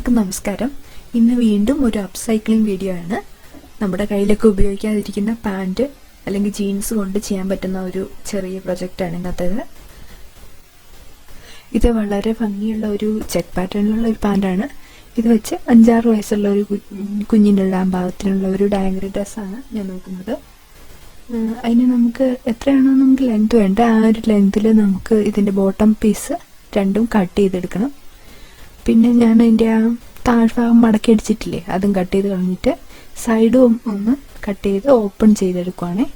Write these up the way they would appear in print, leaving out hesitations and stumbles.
എല്ലാവർക്കും നമസ്കാരം. ഇന്ന് വീണ്ടും ഒരു അപ്സൈക്ലിംഗ് വീഡിയോ ആണ്. നമ്മുടെ കയ്യിലൊക്കെ ഉപയോഗിക്കാതിരിക്കുന്ന പാൻറ് അല്ലെങ്കിൽ ജീൻസ് കൊണ്ട് ചെയ്യാൻ പറ്റുന്ന ഒരു ചെറിയ പ്രൊജക്റ്റാണ് ഇന്നത്തേത്. ഇത് വളരെ ഭംഗിയുള്ള ഒരു ചെക്ക് പാറ്റേണിലുള്ള ഒരു പാൻറ്റാണ്. ഇത് വെച്ച് 5-6 വയസ്സുള്ള ഒരു കുഞ്ഞിൻ്റെ ഇടാൻ പാകത്തിനുള്ള ഒരു ഡാങ്കറി ഡ്രസ്സാണ് ഞാൻ നോക്കുന്നത്. അതിന് നമുക്ക് എത്രയാണോ നമുക്ക് ലെങ്ത് വേണ്ട ആ ഒരു ലെങ്തിൽ നമുക്ക് ഇതിൻ്റെ ബോട്ടം പീസ് രണ്ടും കട്ട് ചെയ്തെടുക്കണം. പിന്നെ ഞാൻ അതിൻ്റെ ആ താഴ്ഭാഗം മടക്കി അടിച്ചിട്ടില്ലേ, അതും കട്ട് ചെയ്ത് കളഞ്ഞിട്ട് സൈഡും ഒന്ന് കട്ട് ചെയ്ത് ഓപ്പൺ ചെയ്തെടുക്കുവാണേ.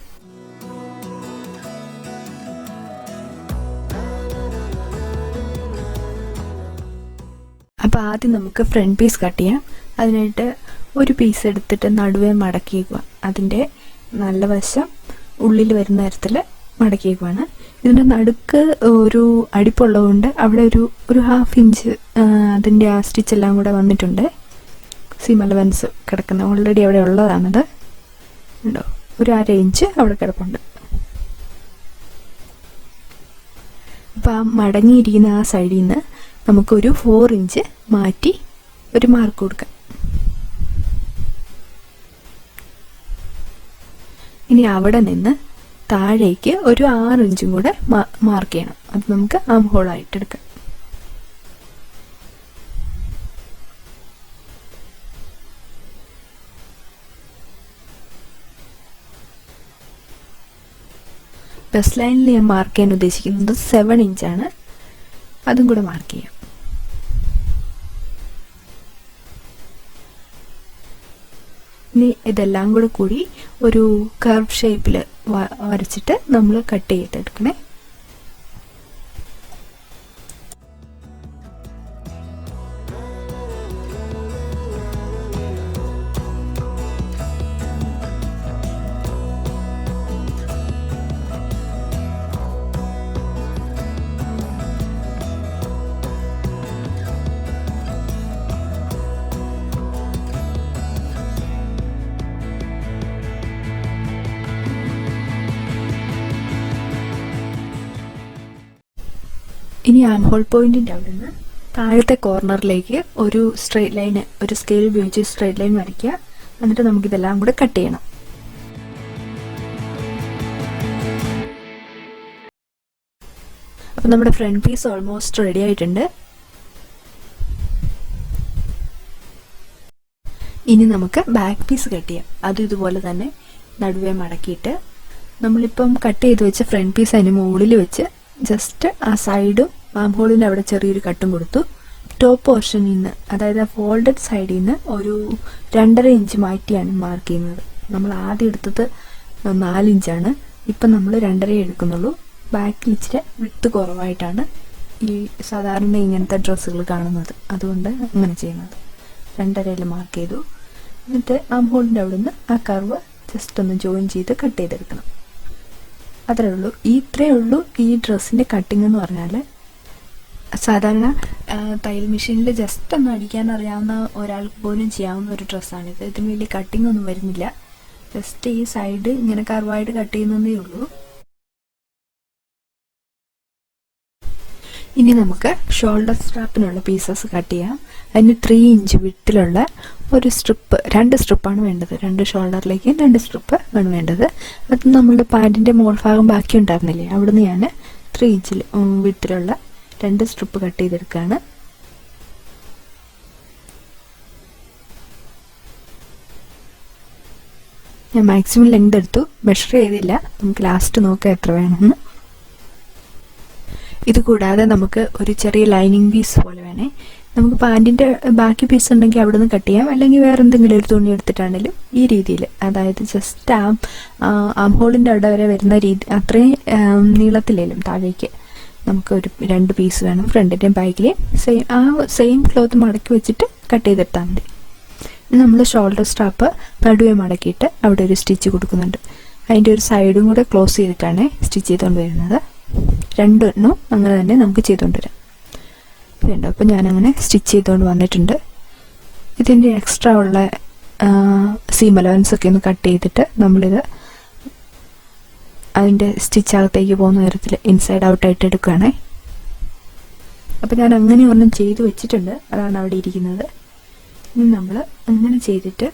അപ്പോൾ ആദ്യം നമുക്ക് ഫ്രണ്ട് പീസ് കട്ട് ചെയ്യാം. അതിനായിട്ട് ഒരു പീസ് എടുത്തിട്ട് നടുവേ മടക്കിയേക്കുക. അതിൻ്റെ നല്ല വശം ഉള്ളിൽ വരുന്ന തരത്തിൽ മടക്കിയേക്കുവാണ്. ഇതിൻ്റെ നടുക്ക് ഒരു അടിപ്പുള്ളതുകൊണ്ട് അവിടെ ഒരു 1/2 ഇഞ്ച് അതിൻ്റെ ആ സ്റ്റിച്ചെല്ലാം കൂടെ വന്നിട്ടുണ്ട്. സീം അലവൻസ് കിടക്കുന്ന ഓൾറെഡി അവിടെ ഉള്ളതാണത്. ഉണ്ടോ, ഒരു 1/2 ഇഞ്ച് അവിടെ കിടപ്പുണ്ട്. അപ്പോൾ ആ മടങ്ങിയിരിക്കുന്ന ആ സൈഡിൽ നിന്ന് നമുക്കൊരു 4 ഇഞ്ച് മാറ്റി ഒരു മാർക്ക് കൊടുക്കാം. ഇനി അവിടെ നിന്ന് താഴേക്ക് ഒരു 6 ഇഞ്ചും കൂടെ മാർക്ക് ചെയ്യണം. അത് നമുക്ക് ആം ഹോളായിട്ട് എടുക്കാം. ബസ് ലൈനിൽ ഞാൻ മാർക്ക് ചെയ്യാൻ ഉദ്ദേശിക്കുന്നത് 7 ഇഞ്ചാണ്. അതും കൂടെ മാർക്ക് ചെയ്യാം. ഇനി ഇതെല്ലാം കൂടി ഒരു കർവ് ഷേപ്പിൽ വരച്ചിട്ട് നമ്മൾ കട്ട് ചെയ്തെടുക്കണേ. ഇനി ആം ഹോൾ പോയിന്റിൻ്റെ അവിടെ നിന്ന് താഴത്തെ കോർണറിലേക്ക് ഒരു സ്ട്രെയിറ്റ് ലൈന്, ഒരു സ്കെയിൽ ഉപയോഗിച്ച് സ്ട്രെയിറ്റ് ലൈൻ വരയ്ക്കുക. എന്നിട്ട് നമുക്കിതെല്ലാം കൂടെ കട്ട് ചെയ്യണം. അപ്പം നമ്മുടെ ഫ്രണ്ട് പീസ് ഓൾമോസ്റ്റ് റെഡി ആയിട്ടുണ്ട്. ഇനി നമുക്ക് ബാക്ക് പീസ് കട്ട് ചെയ്യാം. അതും ഇതുപോലെ തന്നെ നടുവേ മടക്കിയിട്ട് നമ്മളിപ്പം കട്ട് ചെയ്ത് വെച്ച ഫ്രണ്ട് പീസ് അതിന് മുകളിൽ വെച്ച് ജസ്റ്റ് ആ സൈഡും ആം ഹോളിൻ്റെ അവിടെ ചെറിയൊരു കട്ടും കൊടുത്തു. ടോപ്പ് പോർഷനിൽ നിന്ന്, അതായത് ആ ഫോൾഡഡ് സൈഡിൽ നിന്ന് ഒരു 2.5 ഇഞ്ച് മാറ്റിയാണ് മാർക്ക് ചെയ്യുന്നത്. നമ്മൾ ആദ്യം എടുത്തത് 4 ഇഞ്ചാണ്. ഇപ്പം നമ്മൾ 2.5 എടുക്കുന്നുള്ളൂ. ബാക്കിൽ ഇച്ചിരി വിട്ട് കുറവായിട്ടാണ് ഈ സാധാരണ ഇങ്ങനത്തെ ഡ്രസ്സുകൾ കാണുന്നത്. അതുകൊണ്ട് അങ്ങനെ ചെയ്യുന്നത്. 2.5 മാർക്ക് ചെയ്തു. എന്നിട്ട് ആം ഹോളിൻ്റെ അവിടെ നിന്ന് ആ കർവ് ജസ്റ്റ് ഒന്ന് ജോയിൻ ചെയ്ത് കട്ട് ചെയ്തെടുക്കണം. അത്രേ ഉള്ളൂ. ഇത്രയേ ഉള്ളൂ ഈ ഡ്രസ്സിൻ്റെ കട്ടിങ് എന്ന് പറഞ്ഞാൽ. സാധാരണ തയ്യൽ മെഷീനിൽ ജസ്റ്റ് ഒന്ന് അടിക്കാൻ അറിയാവുന്ന ഒരാൾക്ക് പോലും ചെയ്യാവുന്ന ഒരു ഡ്രസ്സാണിത്. ഇതിന് വലിയ കട്ടിങ് ഒന്നും വരുന്നില്ല. ജസ്റ്റ് ഈ സൈഡ് ഇങ്ങനെ കർവായിട്ട് കട്ട് ചെയ്യുന്നതേ ഉള്ളൂ. ഇനി നമുക്ക് ഷോൾഡർ സ്ട്രാപ്പിനുള്ള പീസസ് കട്ട് ചെയ്യാം. അതിന് 3 ഇഞ്ച് വിട്ടിലുള്ള ഒരു സ്ട്രിപ്പ്, 2 സ്ട്രിപ്പാണ് വേണ്ടത്. 2 ഷോൾഡറിലേക്ക് 2 സ്ട്രിപ്പ് ആണ് വേണ്ടത്. അത് നമ്മളുടെ പാൻറ്റിൻ്റെ മോൾ ഭാഗം ബാക്കി ഉണ്ടായിരുന്നില്ലേ, അവിടുന്ന് ഞാൻ 3 ഇഞ്ചിൽ വിട്ടിലുള്ള 2 സ്ട്രിപ്പ് കട്ട് ചെയ്തെടുക്കുകയാണ്. ഞാൻ മാക്സിമം ലെങ്ത് എടുത്തു, മെഷർ ചെയ്തില്ല. നമുക്ക് ലാസ്റ്റ് നോക്കാം എത്ര വേണമെന്ന്. ഇത് കൂടാതെ നമുക്ക് ഒരു ചെറിയ ലൈനിങ് പീസ് പോലെ വേണേ. നമുക്ക് പാൻറ്റിൻ്റെ ബാക്കി പീസ് ഉണ്ടെങ്കിൽ അവിടെ നിന്ന് കട്ട് ചെയ്യാം, അല്ലെങ്കിൽ വേറെ എന്തെങ്കിലും ഒരു തുണി എടുത്തിട്ടാണെങ്കിലും ഈ രീതിയിൽ, അതായത് ജസ്റ്റ് ആം ഹോളിൻ്റെ അവിടെ വരെ വരുന്ന രീതി, അത്രയും നീളത്തിലേലും താഴേക്ക് നമുക്ക് ഒരു 2 പീസ് വേണം. ഫ്രണ്ടിൻ്റെയും ബാക്കിലെയും സെയിം ക്ലോത്ത് മടക്കി വെച്ചിട്ട് കട്ട് ചെയ്തെടുത്താൽ മതി. നമ്മൾ ഷോൾഡർ സ്ട്രാപ്പ് നടുവേ മടക്കിയിട്ട് അവിടെ ഒരു സ്റ്റിച്ച് കൊടുക്കുന്നുണ്ട്. അതിൻ്റെ ഒരു സൈഡും കൂടെ ക്ലോസ് ചെയ്തിട്ടാണ് സ്റ്റിച്ച് ചെയ്തുകൊണ്ട് വരുന്നത്. 2 എണ്ണം അങ്ങനെ തന്നെ നമുക്ക് ചെയ്തുകൊണ്ട് വരാം. ഇതുണ്ട്. അപ്പോൾ ഞാനങ്ങനെ സ്റ്റിച്ച് ചെയ്തുകൊണ്ട് വന്നിട്ടുണ്ട്. ഇതിൻ്റെ എക്സ്ട്രാ ഉള്ള സീം അലവൻസ് ഒക്കെ ഒന്ന് കട്ട് ചെയ്തിട്ട് നമ്മളിത് അതിൻ്റെ സ്റ്റിച്ചകത്തേക്ക് പോകുന്ന തരത്തിൽ ഇൻസൈഡ് ഔട്ടായിട്ട് എടുക്കുകയാണേ. അപ്പോൾ ഞാൻ അങ്ങനെ ഒരെണ്ണം ചെയ്ത് വെച്ചിട്ടുണ്ട്, അതാണ് അവിടെ ഇരിക്കുന്നത്. ഇനി നമ്മൾ അങ്ങനെ ചെയ്തിട്ട്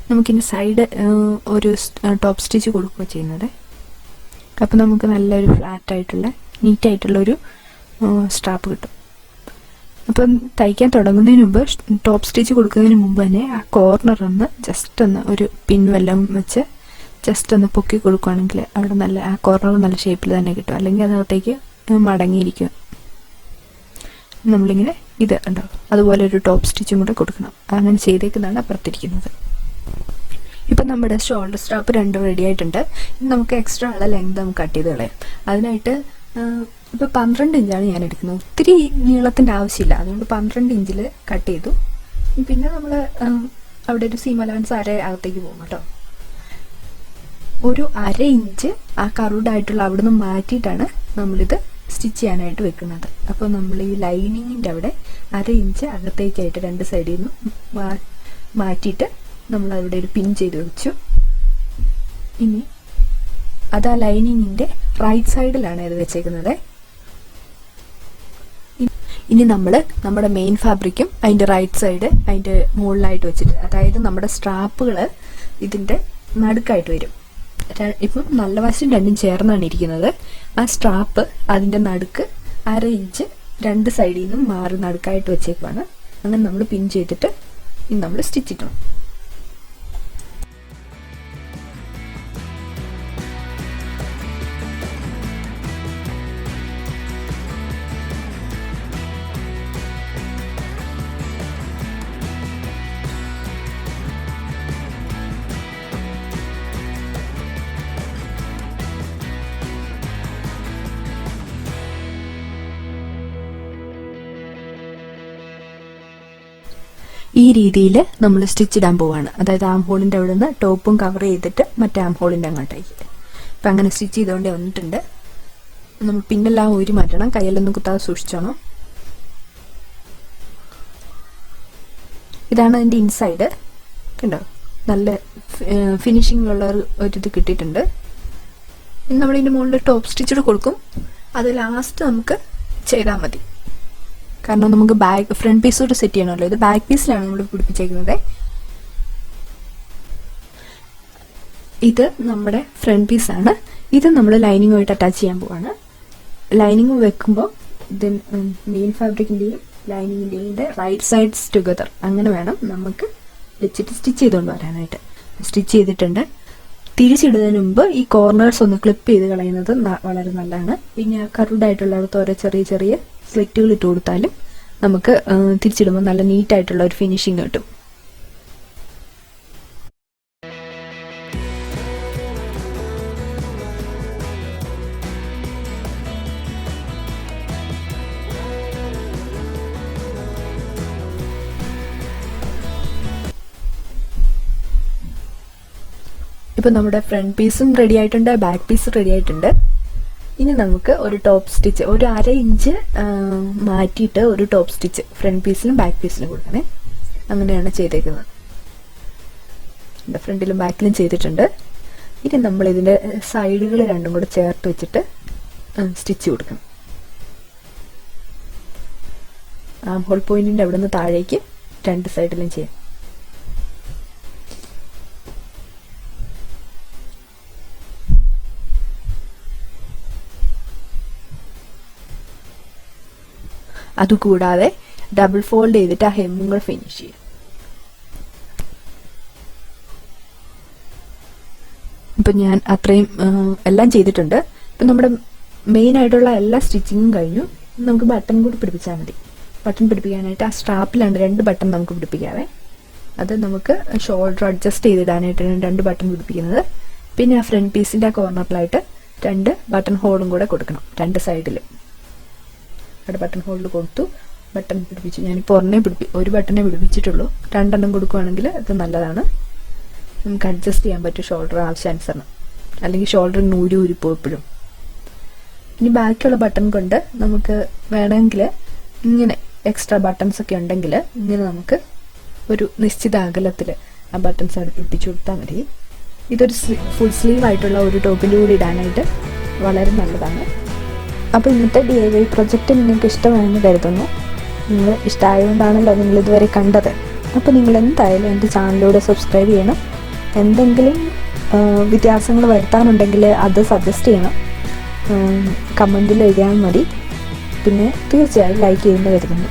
നമുക്കിനി സൈഡ് ഒരു ടോപ്പ് സ്റ്റിച്ച് കൊടുക്കുക ചെയ്യുന്നത്. അപ്പോൾ നമുക്ക് നല്ലൊരു ഫ്ലാറ്റായിട്ടുള്ള നീറ്റായിട്ടുള്ളൊരു സ്ട്രാപ്പ് കിട്ടും. അപ്പം തയ്ക്കാൻ തുടങ്ങുന്നതിന് മുമ്പ് ടോപ്പ് സ്റ്റിച്ച് കൊടുക്കുന്നതിന് മുമ്പ് തന്നെ ആ കോർണർ ഒന്ന് ജസ്റ്റ് ഒന്ന് ഒരു പിൻ വല്ലം വെച്ച് ജസ്റ്റ് ഒന്ന് പൊക്കി കൊടുക്കുകയാണെങ്കിൽ അവിടെ നല്ല ആ കോർണർ നല്ല ഷേപ്പിൽ തന്നെ കിട്ടും. അല്ലെങ്കിൽ അതിനകത്തേക്ക് മടങ്ങിയിരിക്കും. നമ്മളിങ്ങനെ ഇത് ഉണ്ടോ അതുപോലെ ഒരു ടോപ്പ് സ്റ്റിച്ചും കൂടെ കൊടുക്കണം. അങ്ങനെ ചെയ്തേക്കുന്നതാണ് അപ്പുറത്തിരിക്കുന്നത്. ഇപ്പം നമ്മുടെ ഷോൾഡർ സ്ട്രാപ്പ് രണ്ടും റെഡി ആയിട്ടുണ്ട്. ഇനി നമുക്ക് എക്സ്ട്രാ ഉള്ള ലെങ്ത് നമുക്ക് കട്ട് ചെയ്ത് കളയാം. അതിനായിട്ട് ഇപ്പോൾ 12 ഇഞ്ചാണ് ഞാൻ എടുക്കുന്നത്. ഒത്തിരി നീളത്തിൻ്റെ ആവശ്യമില്ല, അതുകൊണ്ട് 12 ഇഞ്ചിൽ കട്ട് ചെയ്തു. പിന്നെ നമ്മൾ അവിടെ ഒരു സീം അലവൻസ് അകത്തേക്ക് പോകും കേട്ടോ. ഒരു 1/2 ഇഞ്ച് ആ കറുഡായിട്ടുള്ള അവിടെ നിന്ന് മാറ്റിയിട്ടാണ് നമ്മളിത് സ്റ്റിച്ച് ചെയ്യാനായിട്ട് വെക്കുന്നത്. അപ്പോൾ നമ്മൾ ഈ ലൈനിങ്ങിൻ്റെ അവിടെ 1/2 ഇഞ്ച് അകത്തേക്കായിട്ട് രണ്ട് സൈഡിൽ നിന്ന് മാറ്റിയിട്ട് നമ്മൾ അവിടെ ഒരു പിൻ ചെയ്ത് വെച്ചു. ഇനി അത് ആ ലൈനിങ്ങിൻ്റെ റൈറ്റ് സൈഡിലാണ് ഇത് വെച്ചേക്കുന്നത്. ഇനി നമ്മൾ നമ്മുടെ മെയിൻ ഫാബ്രിക്കും അതിൻ്റെ റൈറ്റ് സൈഡ് അതിൻ്റെ മുകളിലായിട്ട് വെച്ചിട്ട്, അതായത് നമ്മുടെ സ്ട്രാപ്പുകൾ ഇതിൻ്റെ നടുക്കായിട്ട് വരും. ഇപ്പം നല്ല വശം രണ്ടും ചേർന്നാണ് ഇരിക്കുന്നത്. ആ സ്ട്രാപ്പ് അതിൻ്റെ നടുക്ക് 1/2 ഇഞ്ച് രണ്ട് സൈഡിൽ നിന്നും മാറി നടുക്കായിട്ട് വെച്ചേക്കുവാണ്. അങ്ങനെ നമ്മൾ പിൻ ചെയ്തിട്ട് ഇനി നമ്മൾ സ്റ്റിച്ച് ഇട്ടണം. ഈ രീതിയിൽ നമ്മൾ സ്റ്റിച്ച് ഇടാൻ പോവാണ്. അതായത് ആം ഹോളിൻ്റെ അവിടെ നിന്ന് ടോപ്പും കവർ ചെയ്തിട്ട് മറ്റേ ആം ഹോളിൻ്റെ അങ്ങോട്ടേക്ക്. അപ്പം അങ്ങനെ സ്റ്റിച്ച് ചെയ്തുകൊണ്ട് വന്നിട്ടുണ്ട്. നമ്മൾ പിന്നെല്ലാം ഊരി മാറ്റണം, കയ്യിലൊന്നും കുത്താതെ സൂക്ഷിച്ചോണം. ഇതാണ് അതിൻ്റെ ഇൻസൈഡ്. കണ്ടോ, നല്ല ഫിനിഷിങ്ങിലുള്ള ഒരിത് കിട്ടിയിട്ടുണ്ട്. ഇനി നമ്മളിതിൻ്റെ മുകളിൽ ടോപ്പ് സ്റ്റിച്ചോട് കൊടുക്കും. അത് ലാസ്റ്റ് നമുക്ക് ചെയ്താൽ മതി. കാരണം നമുക്ക് ഫ്രണ്ട് പീസോട് സെറ്റ് ചെയ്യണമല്ലോ. ഇത് ബാക്ക് പീസിലാണ് നമ്മൾ പിടിപ്പിച്ചേക്കുന്നത്. ഇത് നമ്മുടെ ഫ്രണ്ട് പീസാണ്. ഇത് നമ്മൾ ലൈനിങ്ങുമായിട്ട് അറ്റാച്ച് ചെയ്യാൻ പോവാണ്. ലൈനിങ് വെക്കുമ്പോൾ ഇത് മെയിൻ ഫാബ്രിക്കിൻ്റെയും ലൈനിങ്ങിൻ്റെയും റൈറ്റ് സൈഡ്സ് ടുഗദർ അങ്ങനെ വേണം നമുക്ക് വെച്ചിട്ട് സ്റ്റിച്ച് ചെയ്തുകൊണ്ട് വരാനായിട്ട്. സ്റ്റിച്ച് ചെയ്തിട്ടുണ്ട്. തിരിച്ചിടുന്നതിന് മുമ്പ് ഈ കോർണേഴ്സ് ഒന്ന് ക്ലിപ്പ് ചെയ്ത് കളയുന്നത് വളരെ നല്ലതാണ്. പിന്നെ കറുഡായിട്ടുള്ളിടത്ത് ഓരോ ചെറിയ ചെറിയ സ്ലിറ്റുകൾ ഇട്ട് കൊടുത്താലും നമുക്ക് തിരിച്ചിടുമ്പോൾ നല്ല നീറ്റായിട്ടുള്ള ഒരു ഫിനിഷിങ് കിട്ടും. ഇപ്പം നമ്മുടെ ഫ്രണ്ട് പീസും റെഡി ആയിട്ടുണ്ട്, ബാക്ക് പീസ് റെഡി ആയിട്ടുണ്ട്. ഇനി നമുക്ക് ഒരു ടോപ്പ് സ്റ്റിച്ച് ഒരു 1/2 ഇഞ്ച് മാറ്റിയിട്ട് ഒരു ടോപ്പ് സ്റ്റിച്ച് ഫ്രണ്ട് പീസിലും ബാക്ക് പീസിലും കൊടുക്കണേ. അങ്ങനെയാണ് ചെയ്തേക്കുന്നത്. ഫ്രണ്ടിലും ബാക്കിലും ചെയ്തിട്ടുണ്ട്. ഇനി നമ്മൾ ഇതിൻ്റെ സൈഡുകൾ രണ്ടും കൂടെ ചേർത്ത് വെച്ചിട്ട് സ്റ്റിച്ച് കൊടുക്കണം. ആം ഹോൾ പോയിന്റിൻ്റെ അവിടെ നിന്ന് താഴേക്ക് രണ്ട് സൈഡിലും ചെയ്യാം. അതുകൂടാതെ ഡബിൾ ഫോൾഡ് ചെയ്തിട്ട് ആ ഹെമ്മും കൂടെ ഫിനിഷ് ചെയ്യും. ഇപ്പം ഞാൻ അത്രയും എല്ലാം ചെയ്തിട്ടുണ്ട്. ഇപ്പം നമ്മുടെ മെയിൻ ആയിട്ടുള്ള എല്ലാ സ്റ്റിച്ചിങ്ങും കഴിഞ്ഞു. നമുക്ക് ബട്ടൺ കൂടി പിടിപ്പിച്ചാൽ മതി. ബട്ടൺ പിടിപ്പിക്കാനായിട്ട് ആ സ്ട്രാപ്പിലാണ് 2 ബട്ടൺ നമുക്ക് പിടിപ്പിക്കാവേ. അത് നമുക്ക് ഷോൾഡർ അഡ്ജസ്റ്റ് ചെയ്തിടാനായിട്ടാണ് 2 ബട്ടൺ പിടിപ്പിക്കുന്നത്. പിന്നെ ആ ഫ്രണ്ട് പീസിൻ്റെ ആ കോർണറിലായിട്ട് 2 ബട്ടൺ ഹോളും കൂടെ കൊടുക്കണം 2 സൈഡിലും. അവിടെ ബട്ടൺ ഹോളിൽ കൊടുത്തു, ബട്ടൺ പിടിപ്പിച്ചു. ഞാനിപ്പോൾ ഒരു ബട്ടണേ പിടിപ്പിച്ചിട്ടുള്ളൂ. 2 എണ്ണം കൊടുക്കുകയാണെങ്കിൽ അത് നല്ലതാണ്. നമുക്ക് അഡ്ജസ്റ്റ് ചെയ്യാൻ പറ്റും ഷോൾഡർ ആവശ്യാനുസരണം. അല്ലെങ്കിൽ ഷോൾഡർ ഊരിപ്പോവും എപ്പോഴും. ഇനി ബാക്കിയുള്ള ബട്ടൺ കൊണ്ട് നമുക്ക് വേണമെങ്കിൽ ഇങ്ങനെ എക്സ്ട്രാ ബട്ടൺസ് ഒക്കെ ഉണ്ടെങ്കിൽ ഇങ്ങനെ നമുക്ക് ഒരു നിശ്ചിത അകലത്തിൽ ആ ബട്ടൺസ് അവിടെ പിടിപ്പിച്ചു കൊടുത്താൽ മതി. ഇതൊരു ഫുൾ സ്ലീവ് ആയിട്ടുള്ള ഒരു ടോപ്പിൻ്റെ കൂടി ഇടാനായിട്ട് വളരെ നല്ലതാണ്. അപ്പോൾ ഇന്നത്തെ DIY പ്രൊജക്റ്റ് നിങ്ങൾക്ക് ഇഷ്ടമായെന്ന് കരുതുന്നു. നിങ്ങൾ ഇഷ്ടമായതുകൊണ്ടാണല്ലോ നിങ്ങൾ ഇതുവരെ കണ്ടത്. അപ്പോൾ നിങ്ങൾ എന്തായാലും എൻ്റെ ചാനലിലൂടെ സബ്സ്ക്രൈബ് ചെയ്യണം. എന്തെങ്കിലും വ്യത്യാസങ്ങൾ വരുത്താനുണ്ടെങ്കിൽ അത് സജസ്റ്റ് ചെയ്യണം, കമൻറ്റിൽ എഴുതിയാൽ മതി. പിന്നെ തീർച്ചയായും ലൈക്ക് ചെയ്യുമെന്ന് കരുതുന്നു.